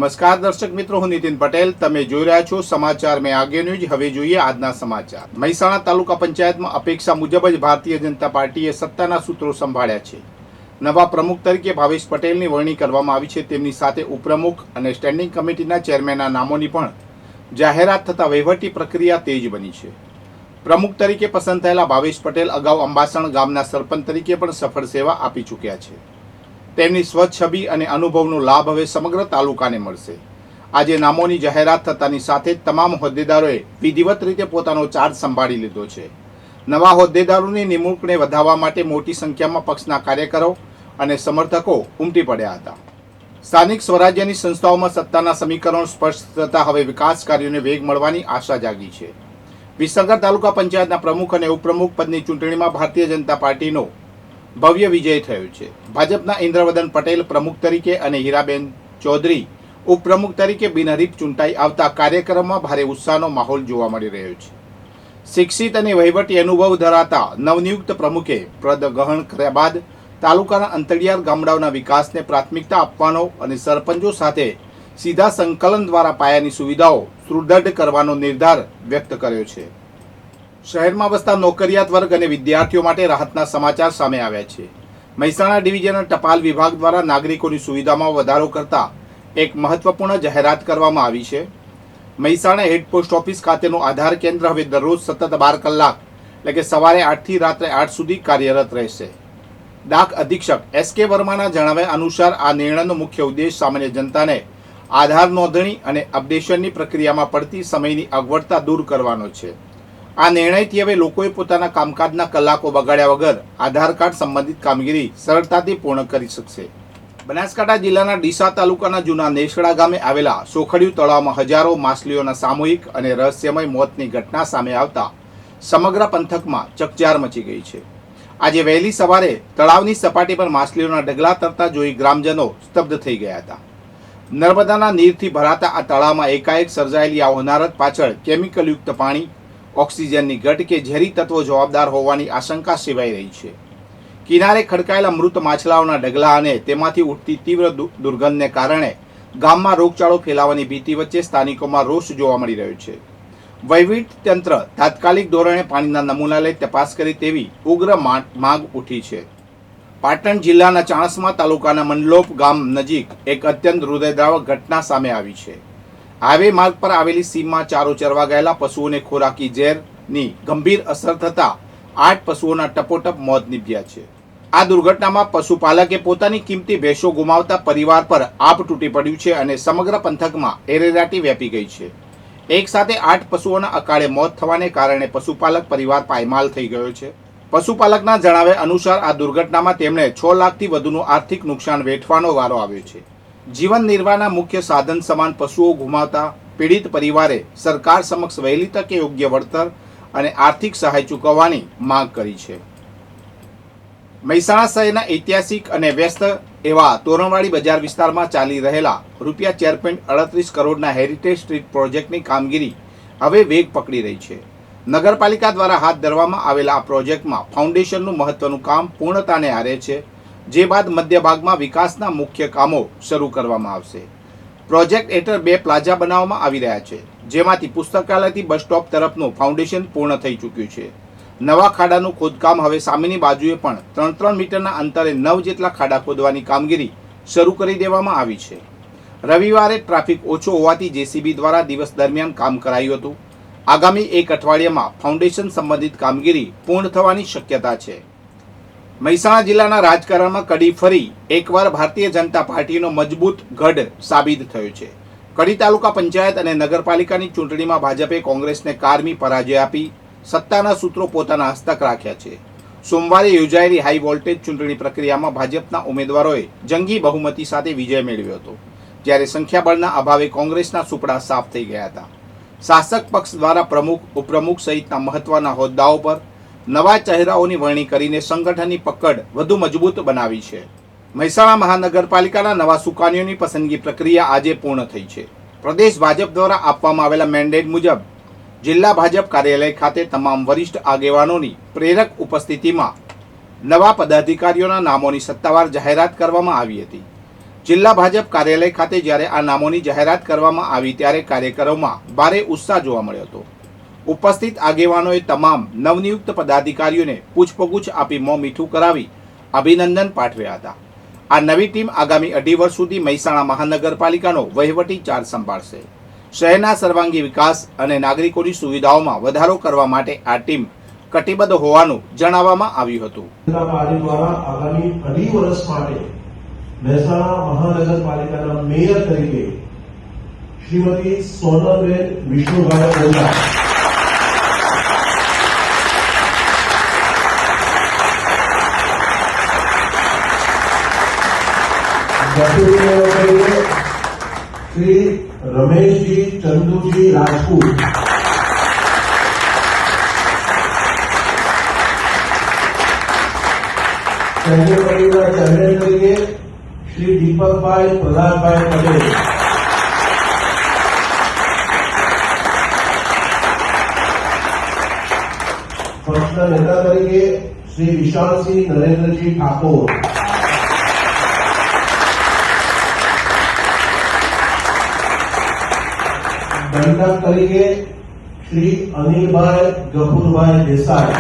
નમસ્કાર દર્શક મિત્રો, હું નીતિન પટેલ. તમે જોઈ રહ્યા છો સમાચાર મેં આગે ન્યૂઝ. હવે જોઈએ આજના સમાચાર. મહેસાણા તાલુકા પંચાયતમાં અપેક્ષા મુજબ જ ભારતીય જનતા પાર્ટીએ સત્તાના સૂત્રો સંભાળ્યા છે. નવા પ્રમુખ તરીકે ભાવેશ પટેલની વરણી કરવામાં આવી છે. તેમની સાથે ઉપપ્રમુખ અને સ્ટેન્ડિંગ કમિટીના ચેરમેનના નામોની પણ જાહેરાત થતા વહીવટી પ્રક્રિયા તેજ બની છે. પ્રમુખ તરીકે પસંદ થયેલા ભાવેશ પટેલ અગાઉ અંબાસણ ગામના સરપંચ તરીકે પણ સફળ સેવા આપી ચૂક્યા છે. તેમની સ્વચ્છ છબી અને અનુભવનો લાભ હવે સમગ્ર તાલુકાને મળશે. આજે નામોની જાહેરાત થતાની સાથે તમામ હોદ્દેદારોએ વિધિવત રીતે પોતાનો ચાર્જ સંભાળી લીધો છે. નવા હોદ્દેદારોની નિમણૂકને વધારવા માટે મોટી સંખ્યામાં પક્ષના કાર્યકરો અને સમર્થકો ઉમટી પડ્યા હતા. સ્થાનિક સ્વરાજ્યની સંસ્થાઓમાં સત્તાના સમીકરણો સ્પષ્ટ થતા હવે વિકાસ કાર્યોને વેગ મળવાની આશા જાગી છે. વિસનગર તાલુકા પંચાયતના પ્રમુખ અને ઉપપ્રમુખ પદની ચૂંટણીમાં ભારતીય જનતા પાર્ટીનો ભવ્ય વિજય થયો છે. ભાજપના ઇન્દ્રવદન પટેલ પ્રમુખ તરીકે અને હીરાબેન ચૌધરી ઉપપ્રમુખ તરીકે બિનહરીફ ચૂંટાઈ આવતા કાર્યક્રમમાં ભારે ઉત્સાહનો માહોલ જોવા મળી રહ્યો છે. શિક્ષિત અને વહીવટી અનુભવ ધરાવતા નવનિયુક્ત પ્રમુખે પદ ગ્રહણ કર્યા બાદ તાલુકાના અંતરિયાળ ગામડાઓના વિકાસને પ્રાથમિકતા આપવાનો અને સરપંચો સાથે સીધા સંકલન દ્વારા પાયાની સુવિધાઓ સુદૃઢ કરવાનો નિર્ધાર વ્યક્ત કર્યો છે. શહેરમાં વસતા નોકરિયાત વર્ગ અને વિદ્યાર્થીઓ માટે રાહતના સમાચાર સામે આવ્યા છે. મહેસાણા ડિવિઝનલ ટપાલ વિભાગ દ્વારા નાગરિકોની સુવિધામાં વધારો કરતા એક મહત્વપૂર્ણ જાહેરાત કરવામાં આવી છે. મહેસાણા હેડ પોસ્ટ ઓફિસ ખાતેનું આધાર કેન્દ્ર હવે દરરોજ સતત 12 કલાક એટલે કે સવારે 8 થી રાત્રે 8 સુધી કાર્યરત રહેશે. ડાક અધિક્ષક એસ.કે. વર્માના જણાવ્યા અનુસાર આ નિર્ણયનો મુખ્ય ઉદ્દેશ સામાન્ય જનતાને આધાર નોંધણી અને અપડેશનની પ્રક્રિયામાં પડતી સમયની અગવડતા દૂર કરવાનો છે. આ નિર્ણયથી હવે લોકોએ પોતાના કામકાજના કલાકો બગાડ્યા વગર આધાર કાર્ડ સંબંધિત કામગીરી સરળતાથી પૂર્ણ કરી શકશે. બનાસકાંઠા જિલ્લાના ડીસા તાલુકાના જૂના નેસડા ગામે આવેલા સોખડિયું તળાવમાં હજારો માછલીઓના સામૂહિક અને રહસ્યમય મોતની ઘટના સામે આવતા સમગ્ર પંથકમાં ચકચાર મચી ગઈ છે. આજે વહેલી સવારે તળાવની સપાટી પર માછલીઓના ઢગલા તરતા જોઈ ગ્રામજનો સ્તબ્ધ થઈ ગયા હતા. નર્મદાના નીરથી ભરાતા આ તળાવમાં એકાએક સર્જાયેલી આ હોનારત પાછળ કેમિકલયુક્ત પાણી, ઓક્સિજનની ઘટ કે ઝેરી તત્વો જવાબદાર હોવાની આશંકા સેવાઈ રહી છે. કિનારે ખડકાયેલા મૃત માછલાઓના ઢગલા અને તેમાંથી ઉઠતી તીવ્ર દુર્ગંધને કારણે ગામમાં રોગચાળો ફેલાવાની ભીતિ વચ્ચે સ્થાનિકોમાં રોષ જોવા મળી રહ્યો છે. વહીવટી તંત્ર તાત્કાલિક ધોરણે પાણીના નમૂના લઈ તપાસ કરે તેવી ઉગ્ર માંગ ઉઠી છે. પાટણ જિલ્લાના ચાણસ્મા તાલુકાના મંડલોપ ગામ નજીક એક અત્યંત હૃદયદ્રાવક ઘટના સામે આવી છે. હાઈવે માર્ગ પર આવેલી સીમમાં ચારો ચરવા ગયેલા પશુઓને ખોરાકી ઝેરની ગંભીર અસર થતા 8 પશુઓના ટપોટપ મોત નીપજ્યા છે. આ દુર્ઘટનામાં પશુપાલકે પોતાની કિંમતી ભેંસો ગુમાવતા પરિવાર પર આપ તૂટી પડ્યું છે અને સમગ્ર પંથકમાં એરેરાટી વ્યાપી ગઈ છે. એક સાથે 8 પશુઓના અકાળે મોત થવાને કારણે પશુપાલક પરિવાર પાયમાલ થઈ ગયો છે. પશુપાલકના જણાવ્યા અનુસાર આ દુર્ઘટનામાં તેમણે 6 લાખથી વધુનું આર્થિક નુકસાન વેઠવાનો વારો આવ્યો છે. જીવન નિર્વાહના મુખ્ય સાધન સમાન પશુઓ ગુમાવતા પીડિત પરિવારે સરકાર સમક્ષ વહેલી તકે યોગ્ય વળતર અને આર્થિક સહાય ચૂકવવાની માંગ કરી છે. મહેસાણા શહેરના ઐતિહાસિક અને વ્યસ્ત એવા તોરણવાડી બજાર વિસ્તારમાં ચાલી રહેલા રૂપિયા 4.38 કરોડના હેરિટેજ સ્ટ્રીટ પ્રોજેક્ટની કામગીરી હવે વેગ પકડી રહી છે. નગરપાલિકા દ્વારા હાથ ધરવામાં આવેલા આ પ્રોજેક્ટમાં ફાઉન્ડેશનનું મહત્વનું કામ પૂર્ણતાને આરે છે. જે બાદ મધ્ય ભાગમાં વિકાસના મુખ્ય કામો શરૂ કરવામાં આવશે. પ્રોજેક્ટ હેઠળ 2 પ્લાઝા બનાવવામાં આવી રહ્યા છે, જેમાંથી પુસ્તકાલયથી બસ સ્ટોપ તરફનું ફાઉન્ડેશન પૂર્ણ થઈ ચૂક્યું છે. નવા ખાડાનું ખોદકામ હવે સામેની બાજુએ પણ 3-3 મીટરના અંતરે 9 જેટલા ખાડા ખોદવાની કામગીરી શરૂ કરી દેવામાં આવી છે. રવિવારે ટ્રાફિક ઓછો હોવાથી જેસીબી દ્વારા દિવસ દરમિયાન કામ કરાયું હતું. આગામી 1 અઠવાડિયામાં ફાઉન્ડેશન સંબંધિત કામગીરી પૂર્ણ થવાની શક્યતા છે. મહેસાણા જિલ્લાના રાજકારણમાં કડી ફરી એકવાર ભારતીય જનતા પાર્ટીનો મજબૂત ગઢ સાબિત થયો છે. કડી તાલુકા પંચાયત અને નગરપાલિકાની ચૂંટણીમાં ભાજપે કોંગ્રેસને કારમી પરાજય આપી સત્તાના સૂત્રો પોતાના હસ્તક રાખ્યા છે. સોમવારે યોજાયેલી હાઈ વોલ્ટેજ ચૂંટણી પ્રક્રિયામાં ભાજપના ઉમેદવારોએ જંગી બહુમતી સાથે વિજય મેળવ્યો હતો, જ્યારે સંખ્યાબળના અભાવે કોંગ્રેસના સુપડા સાફ થઈ ગયા હતા. શાસક પક્ષ દ્વારા પ્રમુખ, ઉપપ્રમુખ સહિતના મહત્વના હોદ્દાઓ પર નવા ચહેરાઓની વરણી કરીને સંગઠનની પકડ વધુ મજબૂત બનાવી છે. મહેસાણા મહાનગરપાલિકાના નવા સુકાનીઓની પસંદગી પ્રક્રિયા આજે પૂર્ણ થઈ છે. પ્રદેશ ભાજપ દ્વારા આપવામાં આવેલા મેન્ડેટ મુજબ જિલ્લા ભાજપ કાર્યાલય ખાતે તમામ વરિષ્ઠ આગેવાનોની પ્રેરક ઉપસ્થિતિમાં નવા પદાધિકારીઓના નામોની સત્તાવાર જાહેરાત કરવામાં આવી હતી. જિલ્લા ભાજપ કાર્યાલય ખાતે જ્યારે આ નામોની જાહેરાત કરવામાં આવી ત્યારે કાર્યકરોમાં ભારે ઉત્સાહ જોવા મળ્યો હતો. ઉપસ્થિત આગેવાનોએ તમામ નવનિયુક્ત પદાધિકારીઓને પૂછપગુછ આપી મોં મીઠું કરાવી અભિનંદન પાઠવ્યા હતા. આ નવી ટીમ આગામી 2.5 વર્ષ સુધી મહેસાણા મહાનગરપાલિકાનો વહીવટી ચાર્જ સંભાળશે. શહેરના સર્વાંગી વિકાસ અને નાગરિકોની સુવિધાઓમાં વધારો કરવા માટે આ ટીમ કટિબદ્ધ હોવાનું જણાવવામાં આવ્યું હતું. આગામી 2.5 વર્ષ માટે મહેસાણા મહાનગરપાલિકાના મેયર તરીકે શ્રીમતી સોનલબેન વિષ્ણુભાઈ ઓઝા ડેપ્યુટી મેયર તરીકે શ્રી રમેશજી ચંદુજી રાજપૂત, સેક્રેટરીના ચેરમેન તરીકે શ્રી દીપકભાઈ પ્રહલાદભાઈ પટેલ, પક્ષના નેતા તરીકે શ્રી વિશાલસિંહ નરેન્દ્રજી ઠાકોર, દંડક તરીકે શ્રી અનિલભાઈ ગફુરભાઈ દેસાઈ,